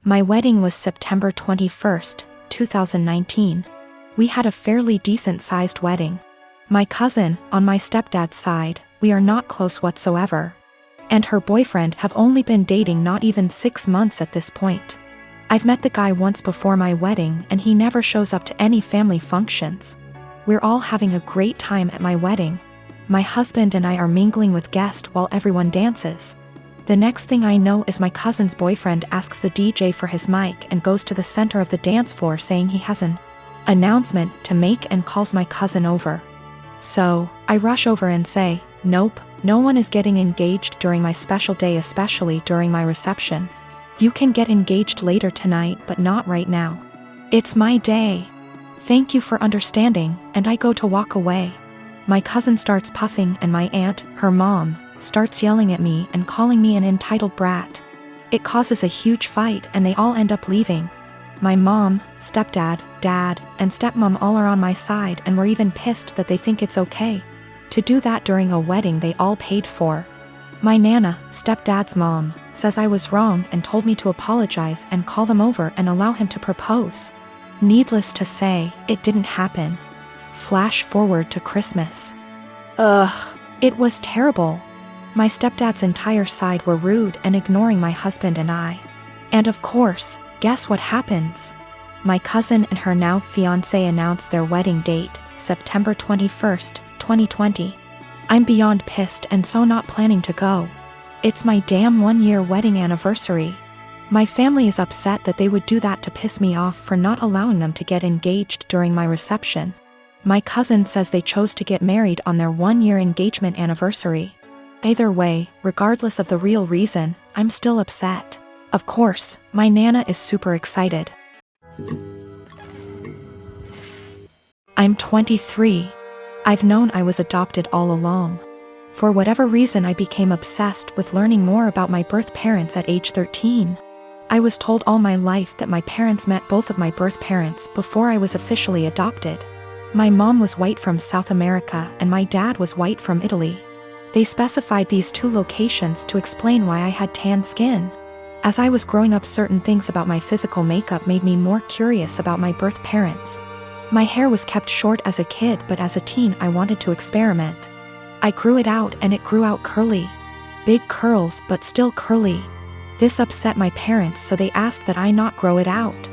My wedding was September 21st, 2019. We had a fairly decent-sized wedding. My cousin, on my stepdad's side, we are not close whatsoever. And her boyfriend have only been dating not even 6 months at this point. I've met the guy once before my wedding and he never shows up to any family functions. We're all having a great time at my wedding. My husband and I are mingling with guests while everyone dances. The next thing I know is my cousin's boyfriend asks the DJ for his mic and goes to the center of the dance floor saying he has an announcement to make and calls my cousin over. So, I rush over and say, "Nope, no one is getting engaged during my special day, especially during my reception. You can get engaged later tonight but not right now. It's my day. Thank you for understanding," and I go to walk away. My cousin starts puffing and my aunt, her mom, starts yelling at me and calling me an entitled brat. It causes a huge fight and they all end up leaving. My mom, stepdad, dad, and stepmom all are on my side and were even pissed that they think it's okay to do that during a wedding they all paid for. My nana, stepdad's mom, says I was wrong and told me to apologize and call them over and allow him to propose. Needless to say, it didn't happen. Flash forward to Christmas. It was terrible. My stepdad's entire side were rude and ignoring my husband and I. And of course, guess what happens? My cousin and her now fiancé announced their wedding date, September 21st, 2020. I'm beyond pissed and so not planning to go. It's my damn 1-year wedding anniversary. My family is upset that they would do that to piss me off for not allowing them to get engaged during my reception. My cousin says they chose to get married on their 1-year engagement anniversary. Either way, regardless of the real reason, I'm still upset. Of course, my nana is super excited. I'm 23. I've known I was adopted all along. For whatever reason, I became obsessed with learning more about my birth parents at age 13. I was told all my life that my parents met both of my birth parents before I was officially adopted. My mom was white from South America and my dad was white from Italy. They specified these two locations to explain why I had tan skin. As I was growing up, certain things about my physical makeup made me more curious about my birth parents. My hair was kept short as a kid, but as a teen I wanted to experiment. I grew it out and it grew out curly. Big curls but still curly. This upset my parents, so they asked that I not grow it out.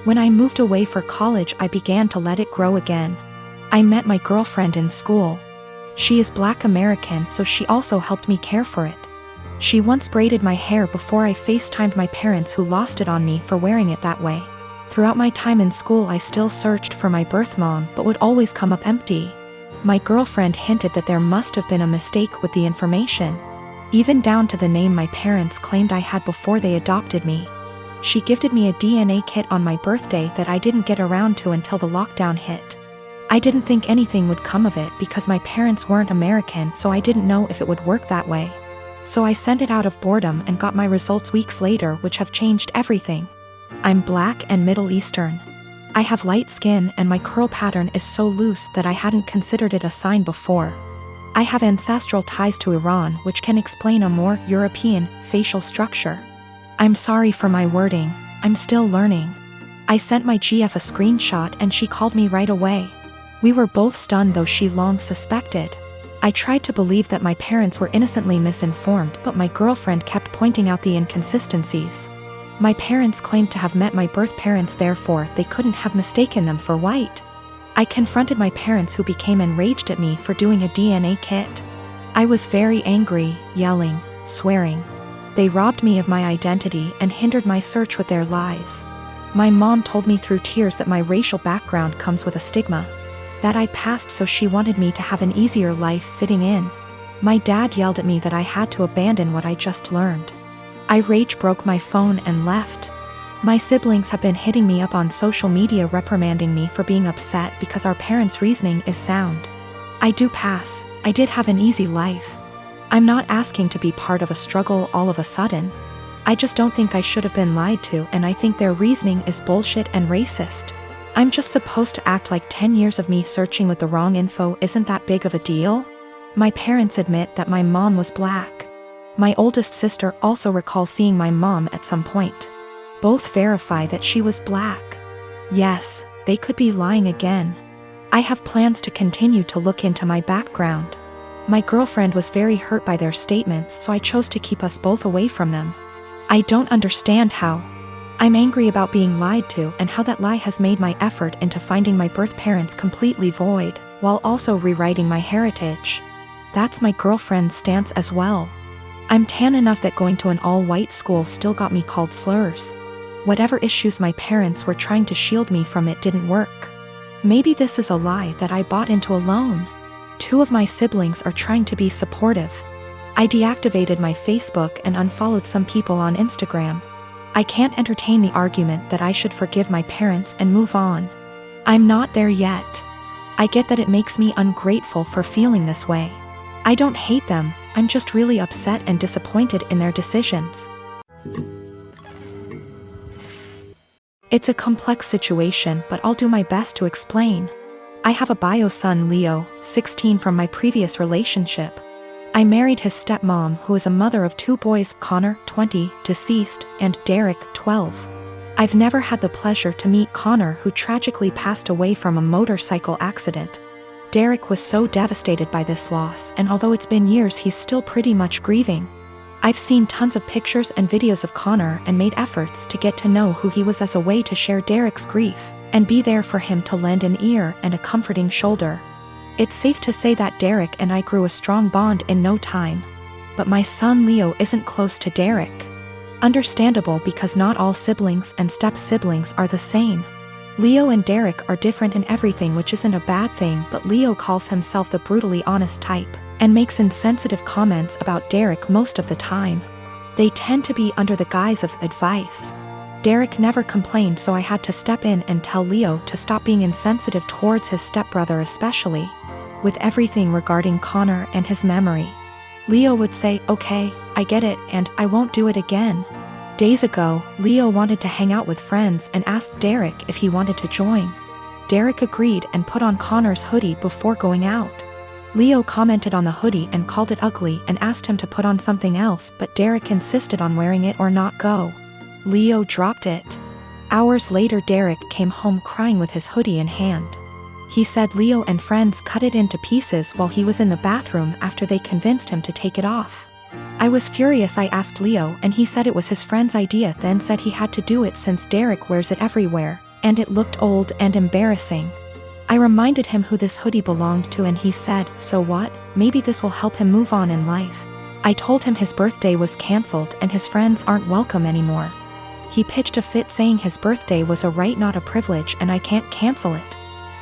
When I moved away for college, I began to let it grow again. I met my girlfriend in school. She is Black American, so she also helped me care for it. She once braided my hair before I FaceTimed my parents, who lost it on me for wearing it that way. Throughout my time in school I still searched for my birth mom but would always come up empty. My girlfriend hinted that there must have been a mistake with the information. Even down to the name my parents claimed I had before they adopted me. She gifted me a DNA kit on my birthday that I didn't get around to until the lockdown hit. I didn't think anything would come of it because my parents weren't American, so I didn't know if it would work that way. So I sent it out of boredom and got my results weeks later, which have changed everything. I'm Black and Middle Eastern. I have light skin and my curl pattern is so loose that I hadn't considered it a sign before. I have ancestral ties to Iran, which can explain a more European facial structure. I'm sorry for my wording, I'm still learning. I sent my GF a screenshot and she called me right away. We were both stunned, though she long suspected. I tried to believe that my parents were innocently misinformed, but my girlfriend kept pointing out the inconsistencies. My parents claimed to have met my birth parents, therefore they couldn't have mistaken them for white. I confronted my parents, who became enraged at me for doing a DNA kit. I was very angry, yelling, swearing. They robbed me of my identity and hindered my search with their lies. My mom told me through tears that my racial background comes with a stigma that I passed, so she wanted me to have an easier life fitting in. My dad yelled at me that I had to abandon what I just learned. I rage broke my phone and left. My siblings have been hitting me up on social media reprimanding me for being upset because our parents' reasoning is sound. I do pass, I did have an easy life. I'm not asking to be part of a struggle all of a sudden. I just don't think I should have been lied to, and I think their reasoning is bullshit and racist. I'm just supposed to act like 10 years of me searching with the wrong info isn't that big of a deal? My parents admit that my mom was Black. My oldest sister also recalls seeing my mom at some point. Both verify that she was black. Yes, they could be lying again. I have plans to continue to look into my background. My girlfriend was very hurt by their statements, so I chose to keep us both away from them. I don't understand how. I'm angry about being lied to and how that lie has made my effort into finding my birth parents completely void, while also rewriting my heritage. That's my girlfriend's stance as well. I'm tan enough that going to an all-white school still got me called slurs. Whatever issues my parents were trying to shield me from, it didn't work. Maybe this is a lie that I bought into alone. 2 of my siblings are trying to be supportive. I deactivated my Facebook and unfollowed some people on Instagram. I can't entertain the argument that I should forgive my parents and move on. I'm not there yet. I get that it makes me ungrateful for feeling this way. I don't hate them, I'm just really upset and disappointed in their decisions. It's a complex situation, but I'll do my best to explain. I have a bio son, Leo, 16, from my previous relationship. I married his stepmom, who is a mother of 2 boys, Connor, 20, deceased, and Derek, 12. I've never had the pleasure to meet Connor, who tragically passed away from a motorcycle accident. Derek was so devastated by this loss, and although it's been years, he's still pretty much grieving. I've seen tons of pictures and videos of Connor and made efforts to get to know who he was as a way to share Derek's grief, and be there for him to lend an ear and a comforting shoulder. It's safe to say that Derek and I grew a strong bond in no time. But my son Leo isn't close to Derek. Understandable, because not all siblings and step-siblings are the same. Leo and Derek are different in everything, which isn't a bad thing, but Leo calls himself the brutally honest type, and makes insensitive comments about Derek most of the time. They tend to be under the guise of advice. Derek never complained, so I had to step in and tell Leo to stop being insensitive towards his stepbrother, especially with everything regarding Connor and his memory. Leo would say, "Okay, I get it, and I won't do it again." Days ago, Leo wanted to hang out with friends and asked Derek if he wanted to join. Derek agreed and put on Connor's hoodie before going out. Leo commented on the hoodie and called it ugly and asked him to put on something else, but Derek insisted on wearing it or not go. Leo dropped it. Hours later, Derek came home crying with his hoodie in hand. He said Leo and friends cut it into pieces while he was in the bathroom after they convinced him to take it off. I was furious. I asked Leo, and he said it was his friend's idea, then said he had to do it since Derek wears it everywhere, and it looked old and embarrassing. I reminded him who this hoodie belonged to, and he said, "So what? Maybe this will help him move on in life." I told him his birthday was cancelled and his friends aren't welcome anymore. He pitched a fit saying his birthday was a right, not a privilege, and I can't cancel it.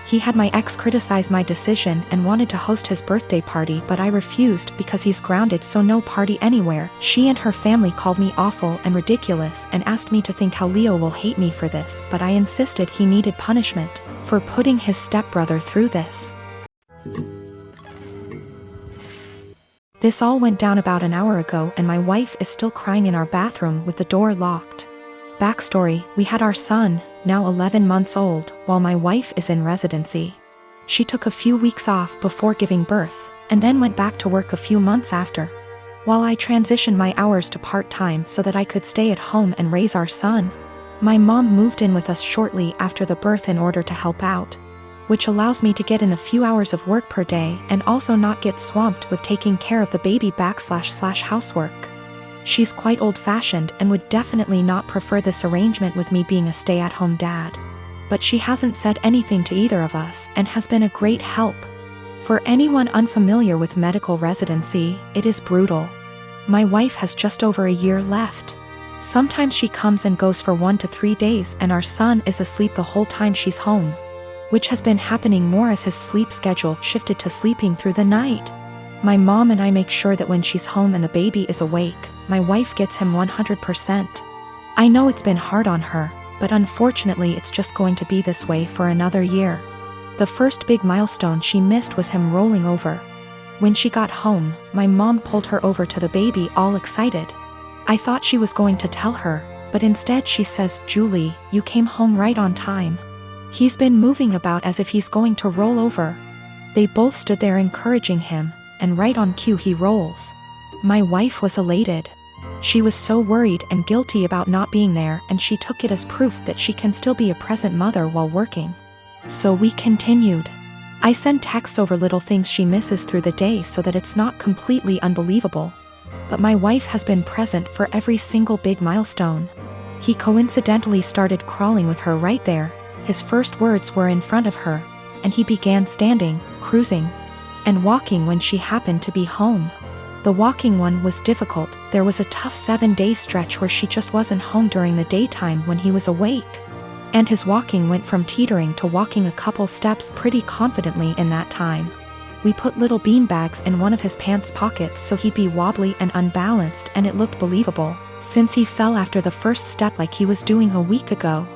He had my ex criticize my decision and wanted to host his birthday party, but I refused because he's grounded, so no party anywhere. She and her family called me awful and ridiculous and asked me to think how Leo will hate me for this, but I insisted he needed punishment for putting his stepbrother through this. This all went down about an hour ago, and my wife is still crying in our bathroom with the door locked. Backstory: we had our son, now 11 months old, while my wife is in residency. She took a few weeks off before giving birth, and then went back to work a few months after, while I transitioned my hours to part-time so that I could stay at home and raise our son. My mom moved in with us shortly after the birth in order to help out, which allows me to get in a few hours of work per day and also not get swamped with taking care of the baby / housework. She's quite old-fashioned and would definitely not prefer this arrangement with me being a stay-at-home dad. But she hasn't said anything to either of us and has been a great help. For anyone unfamiliar with medical residency, it is brutal. My wife has just over a year left. Sometimes she comes and goes for 1 to 3 days, and our son is asleep the whole time she's home, which has been happening more as his sleep schedule shifted to sleeping through the night. My mom and I make sure that when she's home and the baby is awake, my wife gets him 100%. I know it's been hard on her, but unfortunately it's just going to be this way for another year. The first big milestone she missed was him rolling over. When she got home, my mom pulled her over to the baby all excited. I thought she was going to tell her, but instead she says, "Julie, you came home right on time. He's been moving about as if he's going to roll over." They both stood there encouraging him, and right on cue he rolls. My wife was elated. She was so worried and guilty about not being there, and she took it as proof that she can still be a present mother while working. So we continued. I send texts over little things she misses through the day so that it's not completely unbelievable. But my wife has been present for every single big milestone. He coincidentally started crawling with her right there. His first words were in front of her, and he began standing, cruising, and walking when she happened to be home. The walking one was difficult. There was a tough 7-day stretch where she just wasn't home during the daytime when he was awake. And his walking went from teetering to walking a couple steps pretty confidently in that time. We put little beanbags in one of his pants pockets so he'd be wobbly and unbalanced, and it looked believable, since he fell after the first step like he was doing a week ago.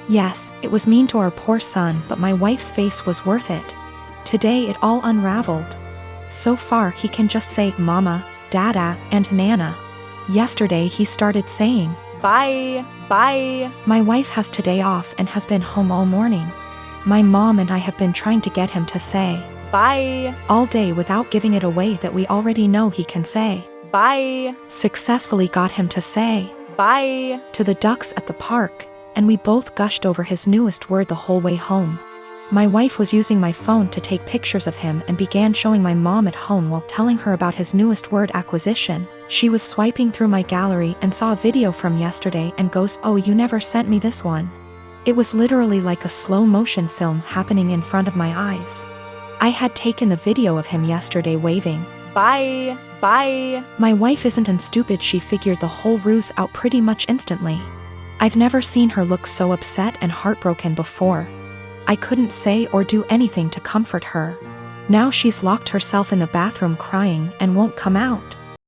Yes, it was mean to our poor son, but my wife's face was worth it. Today it all unraveled. So far he can just say mama, dada, and nana. Yesterday he started saying, bye, bye. My wife has today off and has been home all morning. My mom and I have been trying to get him to say, bye, all day without giving it away that we already know he can say. Bye. Successfully got him to say, bye, to the ducks at the park, and we both gushed over his newest word the whole way home. My wife was using my phone to take pictures of him and began showing my mom at home while telling her about his newest word acquisition. She was swiping through my gallery and saw a video from yesterday and goes, oh, you never sent me this one. It was literally like a slow motion film happening in front of my eyes. I had taken the video of him yesterday waving, bye, bye. My wife isn't stupid, she figured the whole ruse out pretty much instantly. I've never seen her look so upset and heartbroken before. I couldn't say or do anything to comfort her. Now she's locked herself in the bathroom crying and won't come out.